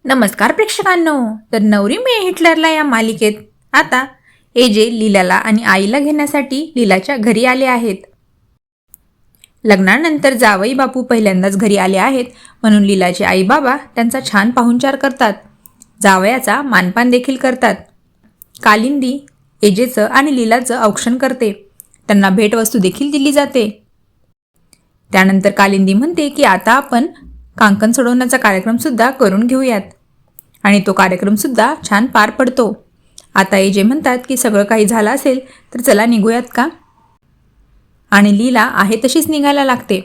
नमस्कार प्रेक्षकांनो. तर नवरी मिळे हिटलरला या मालिकेत आता एजे लीलाला आणि आईला घेण्यासाठी लीलाच्या घरी आले आहेत. लग्नानंतर जावई बापू पहिल्यांदाच घरी आले आहेत म्हणून लीलाचे आई बाबा त्यांचा छान पाहुणचार करतात. जावयाचा मानपान देखील करतात. कालिंदी एजेचं आणि लीलाचं औक्षण करते. त्यांना भेटवस्तू देखील दिली जाते. त्यानंतर कालिंदी म्हणते की आता आपण कांकण सोडवण्याचा कार्यक्रमसुद्धा करून घेऊयात आणि तो कार्यक्रमसुद्धा छान पार पडतो. आता एजे म्हणतात की सगळं काही झालं असेल तर चला निघूयात का, आणि लीला आहे तशीच निघायला लागते.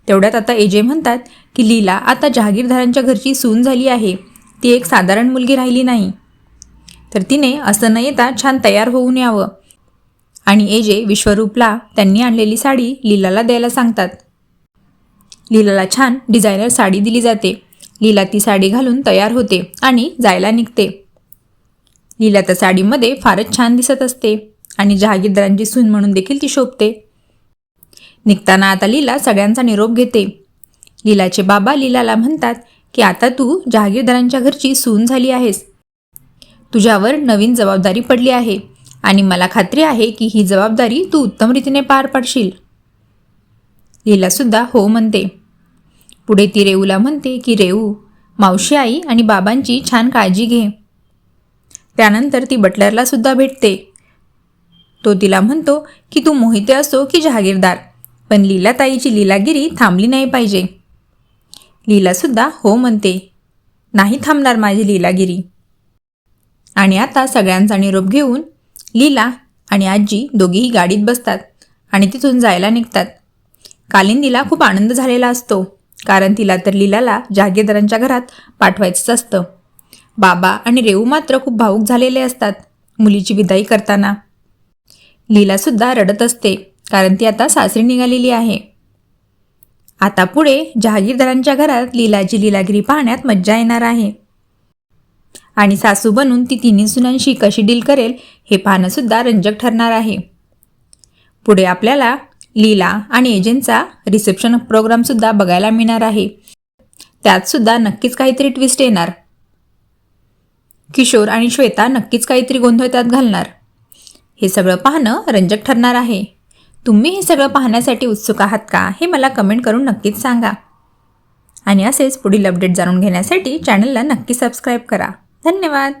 तेवढ्यात आता एजे म्हणतात की लीला आता जहागीरदारांच्या घरची सून झाली आहे, ती एक साधारण मुलगी राहिली नाही, तर तिने असं न येता छान तयार होऊन यावं. आणि एजे विश्वरूपला त्यांनी आणलेली साडी लीलाला द्यायला सांगतात. लीलाला छान डिझायनर साडी दिली जाते. लीला ती साडी घालून तयार होते आणि जायला निघते. लीला त्या साडीमध्ये फारच छान दिसत असते आणि जहागीरदारांची सून म्हणून देखील ती शोभते. निघताना आता लीला सगळ्यांचा निरोप घेते. लीलाचे बाबा लीलाला म्हणतात की आता तू जहागीरदारांच्या घरची सून झाली आहेस, तुझ्यावर नवीन जबाबदारी पडली आहे आणि मला खात्री आहे की ही जबाबदारी तू उत्तम रीतीने पार पाडशील. लीलासुद्धा हो म्हणते. पुढे ती रेऊला म्हणते की रेऊ, मावशी आई आणि बाबांची छान काळजी घे. त्यानंतर ती बटलरला सुद्धा भेटते. तो तिला म्हणतो की तू मोहिते असो की जहागीरदार, पण लीलाताईची लीलागिरी थांबली नाही पाहिजे. लीलासुद्धा हो म्हणते, नाही थांबणार माझी लीलागिरी. आणि आता सगळ्यांचा निरोप घेऊन लीला आणि आजी दोघीही गाडीत बसतात आणि तिथून जायला निघतात. कालिंदीला खूप आनंद झालेला असतो, कारण तिला तर लीलाला जहागीरदारांच्या घरात पाठवायचंच असतं. बाबा आणि रेऊ मात्र खूप भावूक झालेले असतात मुलीची विदाई करताना. लीलासुद्धा रडत असते, कारण ती आता सासरी निघालेली आहे. आता पुढे जहागीरदारांच्या घरात लीलाची लीलागिरी पाहण्यात मज्जा येणार आहे. आणि सासू बनून ती तिन्ही सुनांशी कशी डील करेल हे पाहणंसुद्धा रंजक ठरणार आहे. पुढे आपल्याला लीला आणि एजेंचा रिसेप्शन प्रोग्रामसुद्धा बघायला मिळणार आहे. त्यातसुद्धा नक्कीच काहीतरी ट्विस्ट येणार. किशोर आणि श्वेता नक्कीच काहीतरी गोंधळ त्यात घालणार. हे सगळं पाहणं रंजक ठरणार आहे. तुम्ही हे सगळं पाहण्यासाठी उत्सुक आहात का हे मला कमेंट करून नक्कीच सांगा. आणि असेच पुढील अपडेट जाणून घेण्यासाठी चॅनलला नक्की सबस्क्राईब करा. धन्यवाद.